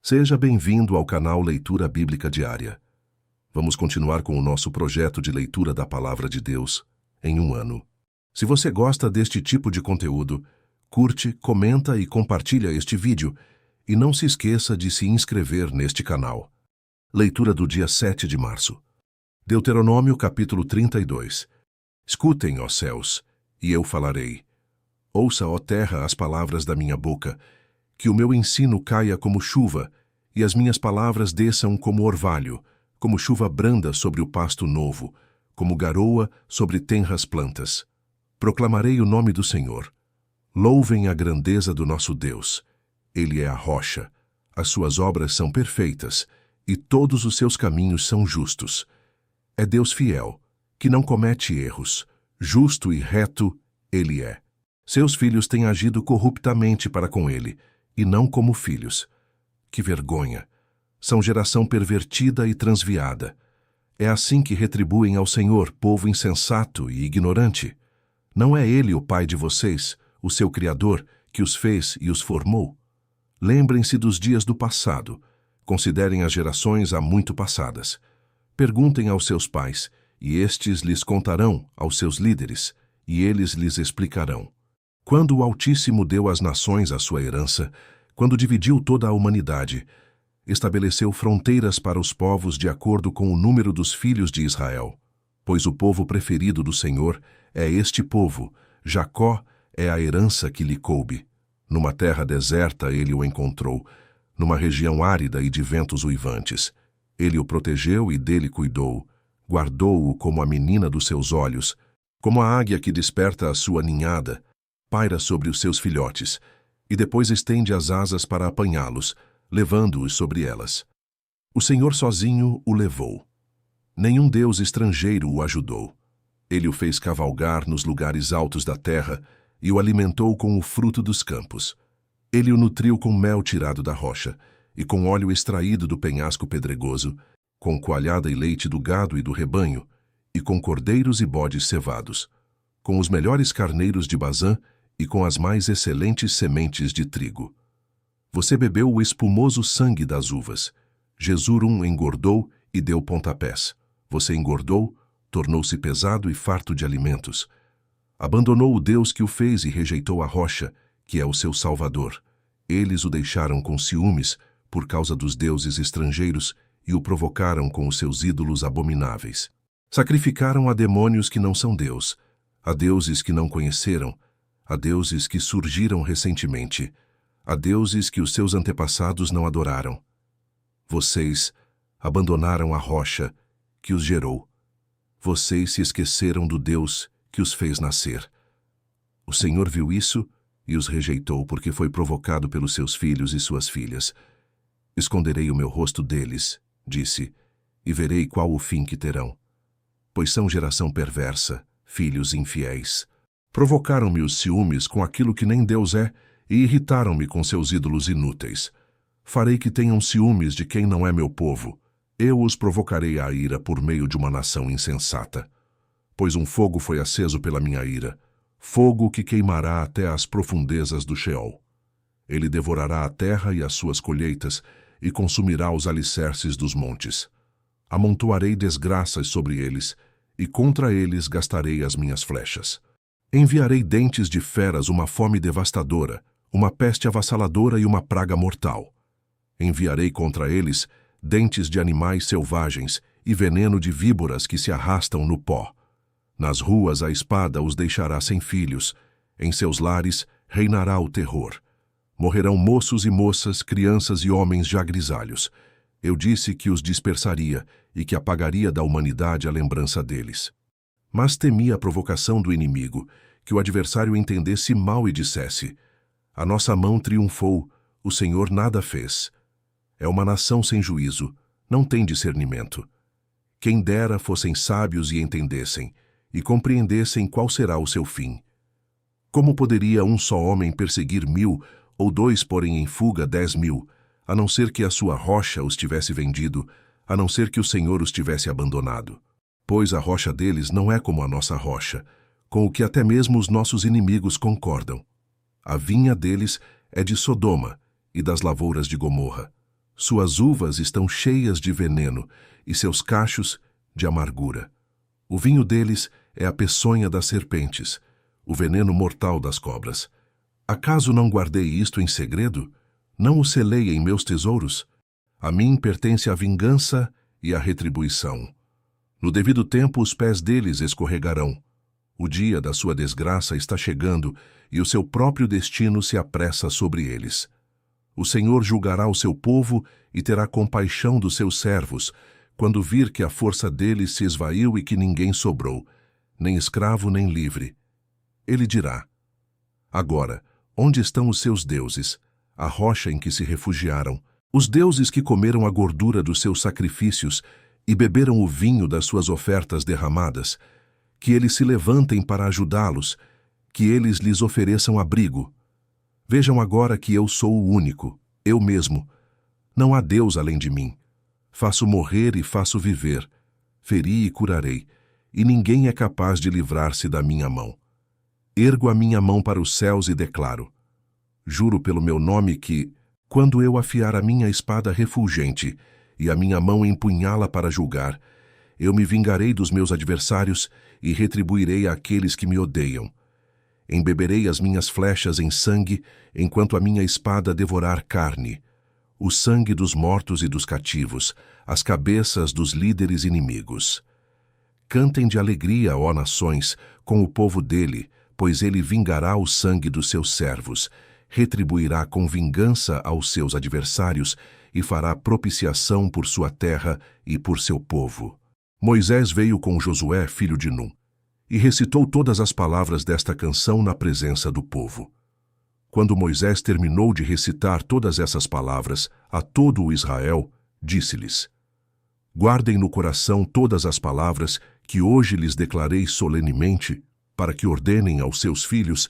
Seja bem-vindo ao canal Leitura Bíblica Diária. Vamos continuar com o nosso projeto de leitura da Palavra de Deus em um ano. Se você gosta deste tipo de conteúdo, curte, comenta e compartilha este vídeo e não se esqueça de se inscrever neste canal. Leitura do dia 7 de março. Deuteronômio capítulo 32. Escutem, ó céus, e eu falarei. Ouça, ó terra, as palavras da minha boca, que o meu ensino caia como chuva, e as minhas palavras desçam como orvalho, como chuva branda sobre o pasto novo, como garoa sobre tenras plantas. Proclamarei o nome do Senhor. Louvem a grandeza do nosso Deus. Ele é a rocha. As suas obras são perfeitas, e todos os seus caminhos são justos. É Deus fiel, que não comete erros. Justo e reto ele é. Seus filhos têm agido corruptamente para com ele, e não como filhos. Que vergonha! São geração pervertida e transviada. É assim que retribuem ao Senhor, povo insensato e ignorante. Não é Ele o Pai de vocês, o seu Criador, que os fez e os formou? Lembrem-se dos dias do passado. Considerem as gerações há muito passadas. Perguntem aos seus pais, e estes lhes contarão, aos seus líderes, e eles lhes explicarão. Quando o Altíssimo deu às nações a sua herança, quando dividiu toda a humanidade, estabeleceu fronteiras para os povos de acordo com o número dos filhos de Israel. Pois o povo preferido do Senhor é este povo, Jacó é a herança que lhe coube. Numa terra deserta ele o encontrou, numa região árida e de ventos uivantes. Ele o protegeu e dele cuidou, guardou-o como a menina dos seus olhos, como a águia que desperta a sua ninhada, paira sobre os seus filhotes, e depois estende as asas para apanhá-los, levando-os sobre elas. O Senhor sozinho o levou. Nenhum deus estrangeiro o ajudou. Ele o fez cavalgar nos lugares altos da terra e o alimentou com o fruto dos campos. Ele o nutriu com mel tirado da rocha e com óleo extraído do penhasco pedregoso, com coalhada e leite do gado e do rebanho, e com cordeiros e bodes cevados, com os melhores carneiros de Bazã e com as mais excelentes sementes de trigo. Você bebeu o espumoso sangue das uvas. Jesurum engordou e deu pontapés. Você engordou, tornou-se pesado e farto de alimentos. Abandonou o Deus que o fez e rejeitou a rocha, que é o seu Salvador. Eles o deixaram com ciúmes por causa dos deuses estrangeiros e o provocaram com os seus ídolos abomináveis. Sacrificaram a demônios que não são Deus, a deuses que não conheceram, a deuses que surgiram recentemente, a deuses que os seus antepassados não adoraram. Vocês abandonaram a rocha que os gerou. Vocês se esqueceram do Deus que os fez nascer. O Senhor viu isso e os rejeitou porque foi provocado pelos seus filhos e suas filhas. Esconderei o meu rosto deles, disse, e verei qual o fim que terão. Pois são geração perversa, filhos infiéis. Provocaram-me os ciúmes com aquilo que nem Deus é e irritaram-me com seus ídolos inúteis. Farei que tenham ciúmes de quem não é meu povo. Eu os provocarei à ira por meio de uma nação insensata. Pois um fogo foi aceso pela minha ira, fogo que queimará até as profundezas do Sheol. Ele devorará a terra e as suas colheitas e consumirá os alicerces dos montes. Amontoarei desgraças sobre eles e contra eles gastarei as minhas flechas. Enviarei dentes de feras, uma fome devastadora, uma peste avassaladora e uma praga mortal. Enviarei contra eles dentes de animais selvagens e veneno de víboras que se arrastam no pó. Nas ruas a espada os deixará sem filhos, em seus lares reinará o terror. Morrerão moços e moças, crianças e homens já grisalhos. Eu disse que os dispersaria e que apagaria da humanidade a lembrança deles. Mas temi a provocação do inimigo, que o adversário entendesse mal e dissesse: a nossa mão triunfou, o Senhor nada fez. É uma nação sem juízo, não tem discernimento. Quem dera fossem sábios e entendessem, e compreendessem qual será o seu fim. Como poderia um só homem perseguir 1000, ou 2 porem em fuga 10.000, a não ser que a sua rocha os tivesse vendido, a não ser que o Senhor os tivesse abandonado? Pois a rocha deles não é como a nossa rocha, com o que até mesmo os nossos inimigos concordam. A vinha deles é de Sodoma e das lavouras de Gomorra. Suas uvas estão cheias de veneno e seus cachos de amargura. O vinho deles é a peçonha das serpentes, o veneno mortal das cobras. Acaso não guardei isto em segredo? Não o selei em meus tesouros? A mim pertence a vingança e a retribuição. No devido tempo os pés deles escorregarão. O dia da sua desgraça está chegando e o seu próprio destino se apressa sobre eles. O Senhor julgará o seu povo e terá compaixão dos seus servos, quando vir que a força deles se esvaiu e que ninguém sobrou, nem escravo nem livre. Ele dirá: agora, onde estão os seus deuses, a rocha em que se refugiaram, os deuses que comeram a gordura dos seus sacrifícios e beberam o vinho das suas ofertas derramadas? Que eles se levantem para ajudá-los, que eles lhes ofereçam abrigo. Vejam agora que eu sou o único, eu mesmo. Não há Deus além de mim. Faço morrer e faço viver, feri e curarei, e ninguém é capaz de livrar-se da minha mão. Ergo a minha mão para os céus e declaro: juro pelo meu nome que, quando eu afiar a minha espada refulgente e a minha mão empunhá-la para julgar, eu me vingarei dos meus adversários e retribuirei àqueles que me odeiam. Embeberei as minhas flechas em sangue, enquanto a minha espada devorar carne, o sangue dos mortos e dos cativos, as cabeças dos líderes inimigos. Cantem de alegria, ó nações, com o povo dele, pois ele vingará o sangue dos seus servos, retribuirá com vingança aos seus adversários e fará propiciação por sua terra e por seu povo. Moisés veio com Josué, filho de Num, e recitou todas as palavras desta canção na presença do povo. Quando Moisés terminou de recitar todas essas palavras a todo o Israel, disse-lhes: guardem no coração todas as palavras que hoje lhes declarei solenemente, para que ordenem aos seus filhos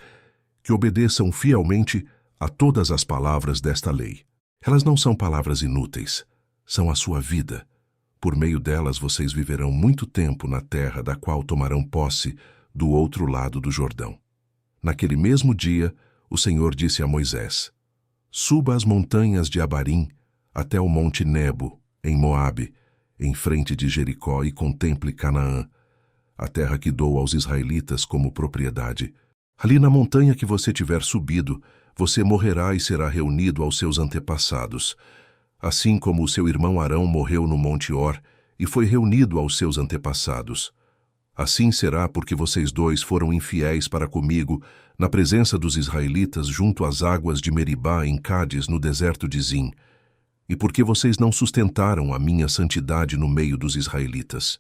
que obedeçam fielmente a todas as palavras desta lei. Elas não são palavras inúteis, são a sua vida. Por meio delas vocês viverão muito tempo na terra da qual tomarão posse do outro lado do Jordão. Naquele mesmo dia, o Senhor disse a Moisés: suba as montanhas de Abarim até o monte Nebo, em Moabe, em frente de Jericó, e contemple Canaã, a terra que dou aos israelitas como propriedade. Ali na montanha que você tiver subido, você morrerá e será reunido aos seus antepassados, assim como o seu irmão Arão morreu no Monte Hor e foi reunido aos seus antepassados. Assim será porque vocês dois foram infiéis para comigo na presença dos israelitas junto às águas de Meribá em Cádiz, no deserto de Zim, e porque vocês não sustentaram a minha santidade no meio dos israelitas.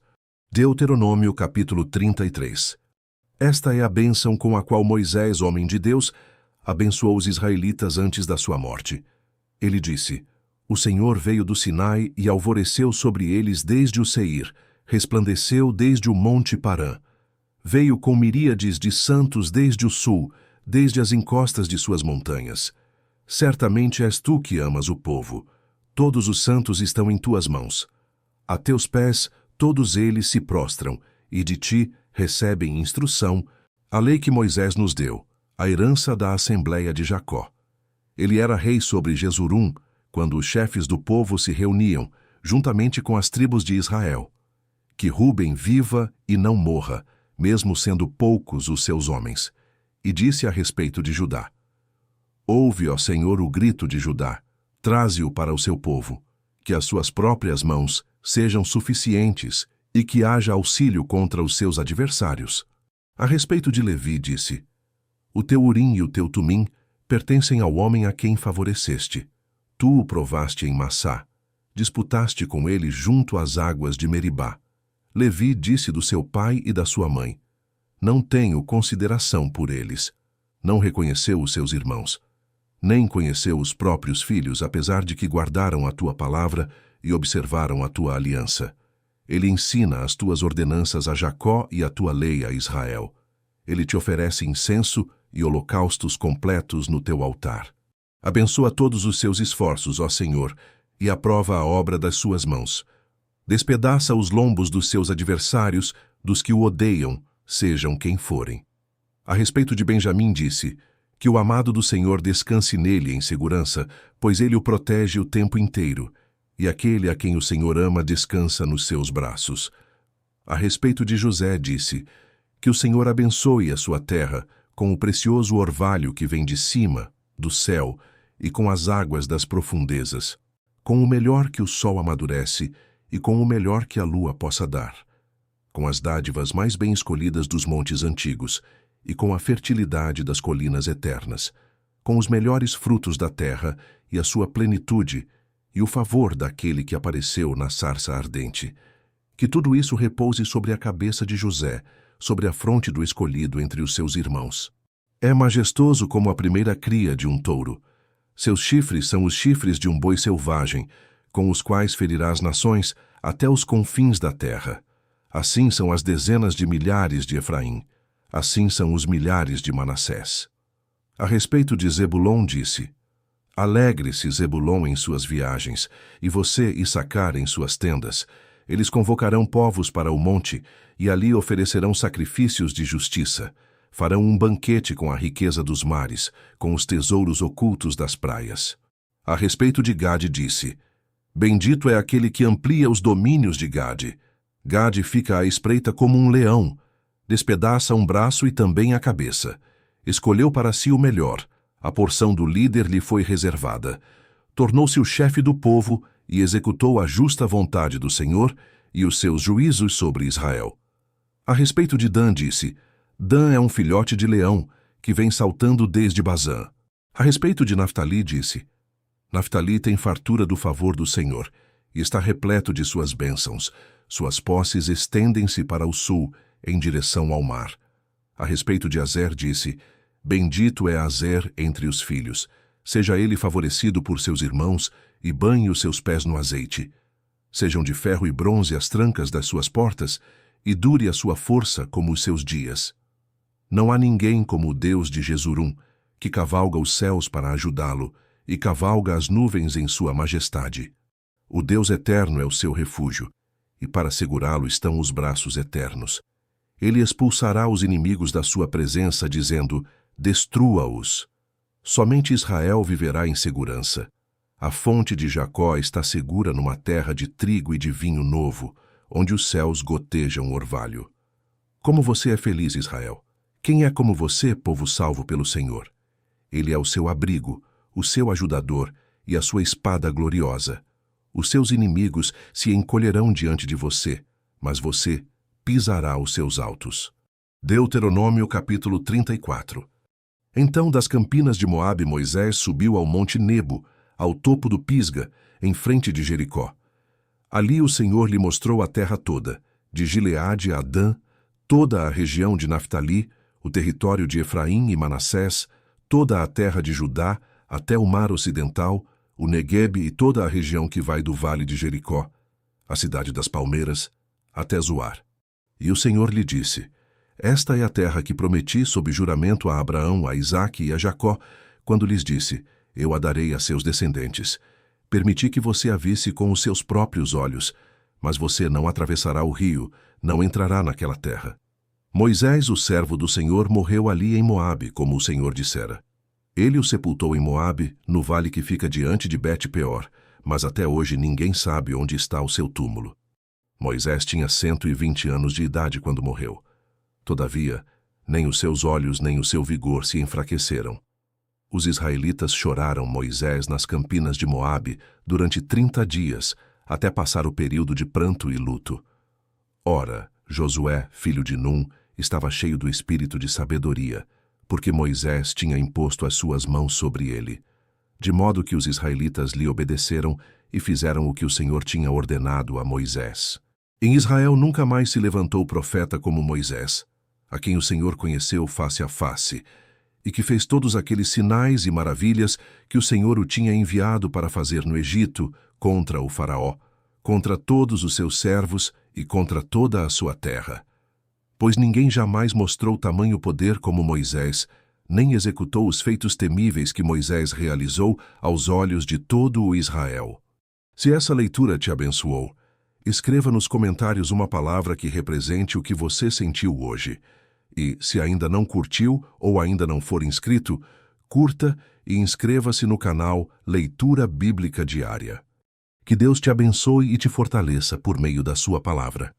Deuteronômio capítulo 33. Esta é a bênção com a qual Moisés, homem de Deus, abençoou os israelitas antes da sua morte. Ele disse: o Senhor veio do Sinai e alvoreceu sobre eles desde o Seir, resplandeceu desde o monte Parã. Veio com miríades de santos desde o sul, desde as encostas de suas montanhas. Certamente és tu que amas o povo. Todos os santos estão em tuas mãos. A teus pés todos eles se prostram, e de ti recebem instrução, a lei que Moisés nos deu, a herança da Assembleia de Jacó. Ele era rei sobre Jesurum, quando os chefes do povo se reuniam, juntamente com as tribos de Israel. Que Ruben viva e não morra, mesmo sendo poucos os seus homens. E disse a respeito de Judá: ouve, ó Senhor, o grito de Judá, traze-o para o seu povo, que as suas próprias mãos sejam suficientes e que haja auxílio contra os seus adversários. A respeito de Levi disse: o teu Urim e o teu Tumim pertencem ao homem a quem favoreceste. Tu o provaste em Massá, disputaste com ele junto às águas de Meribá. Levi disse do seu pai e da sua mãe: não tenho consideração por eles. Não reconheceu os seus irmãos, nem conheceu os próprios filhos, apesar de que guardaram a tua palavra e observaram a tua aliança. Ele ensina as tuas ordenanças a Jacó e a tua lei a Israel. Ele te oferece incenso e holocaustos completos no teu altar. Abençoa todos os seus esforços, ó Senhor, e aprova a obra das suas mãos. Despedaça os lombos dos seus adversários, dos que o odeiam, sejam quem forem. A respeito de Benjamim disse: que o amado do Senhor descanse nele em segurança, pois ele o protege o tempo inteiro, e aquele a quem o Senhor ama descansa nos seus braços. A respeito de José, disse: que o Senhor abençoe a sua terra com o precioso orvalho que vem de cima, do céu, e com as águas das profundezas, com o melhor que o sol amadurece e com o melhor que a lua possa dar, com as dádivas mais bem escolhidas dos montes antigos e com a fertilidade das colinas eternas, com os melhores frutos da terra e a sua plenitude e o favor daquele que apareceu na sarça ardente. Que tudo isso repouse sobre a cabeça de José, sobre a fronte do escolhido entre os seus irmãos. É majestoso como a primeira cria de um touro. Seus chifres são os chifres de um boi selvagem, com os quais ferirá as nações até os confins da terra. Assim são as dezenas de milhares de Efraim. Assim são os milhares de Manassés. A respeito de Zebulon disse: alegre-se Zebulon em suas viagens, e você, Issacar, em suas tendas. Eles convocarão povos para o monte, e ali oferecerão sacrifícios de justiça. Farão um banquete com a riqueza dos mares, com os tesouros ocultos das praias. A respeito de Gade disse: bendito é aquele que amplia os domínios de Gade. Gade fica à espreita como um leão. Despedaça um braço e também a cabeça. Escolheu para si o melhor. A porção do líder lhe foi reservada. Tornou-se o chefe do povo e executou a justa vontade do Senhor e os seus juízos sobre Israel. A respeito de Dan disse: Dan é um filhote de leão, que vem saltando desde Bazã. A respeito de Naftali disse: Naftali tem fartura do favor do Senhor, e está repleto de suas bênçãos. Suas posses estendem-se para o sul, em direção ao mar. A respeito de Azer disse: bendito é Azer entre os filhos. Seja ele favorecido por seus irmãos, e banhe os seus pés no azeite. Sejam de ferro e bronze as trancas das suas portas, e dure a sua força como os seus dias. Não há ninguém como o Deus de Jesurum, que cavalga os céus para ajudá-lo, e cavalga as nuvens em sua majestade. O Deus eterno é o seu refúgio, e para segurá-lo estão os braços eternos. Ele expulsará os inimigos da sua presença, dizendo: destrua-os. Somente Israel viverá em segurança. A fonte de Jacó está segura numa terra de trigo e de vinho novo, onde os céus gotejam orvalho. Como você é feliz, Israel! Quem é como você, povo salvo pelo Senhor? Ele é o seu abrigo, o seu ajudador e a sua espada gloriosa. Os seus inimigos se encolherão diante de você, mas você pisará os seus altos. Deuteronômio capítulo 34. Então das campinas de Moabe Moisés subiu ao monte Nebo, ao topo do Pisga, em frente de Jericó. Ali o Senhor lhe mostrou a terra toda, de Gileade a Dan, toda a região de Naftali, o território de Efraim e Manassés, toda a terra de Judá, até o mar ocidental, o Neguebe e toda a região que vai do vale de Jericó, a cidade das palmeiras, até Zoar. E o Senhor lhe disse: esta é a terra que prometi sob juramento a Abraão, a Isaque e a Jacó, quando lhes disse: eu a darei a seus descendentes. Permiti que você a visse com os seus próprios olhos, mas você não atravessará o rio, não entrará naquela terra. Moisés, o servo do Senhor, morreu ali em Moabe, como o Senhor dissera. Ele o sepultou em Moabe, no vale que fica diante de Bet-peor, mas até hoje ninguém sabe onde está o seu túmulo. Moisés tinha 120 anos de idade quando morreu. Todavia, nem os seus olhos nem o seu vigor se enfraqueceram. Os israelitas choraram Moisés nas campinas de Moabe durante 30 dias, até passar o período de pranto e luto. Ora, Josué, filho de Num, estava cheio do espírito de sabedoria, porque Moisés tinha imposto as suas mãos sobre ele, de modo que os israelitas lhe obedeceram e fizeram o que o Senhor tinha ordenado a Moisés. Em Israel nunca mais se levantou profeta como Moisés, a quem o Senhor conheceu face a face, e que fez todos aqueles sinais e maravilhas que o Senhor o tinha enviado para fazer no Egito, contra o faraó, contra todos os seus servos e contra toda a sua terra. Pois ninguém jamais mostrou tamanho poder como Moisés, nem executou os feitos temíveis que Moisés realizou aos olhos de todo o Israel. Se essa leitura te abençoou, escreva nos comentários uma palavra que represente o que você sentiu hoje. E, se ainda não curtiu ou ainda não for inscrito, curta e inscreva-se no canal Leitura Bíblica Diária. Que Deus te abençoe e te fortaleça por meio da sua palavra.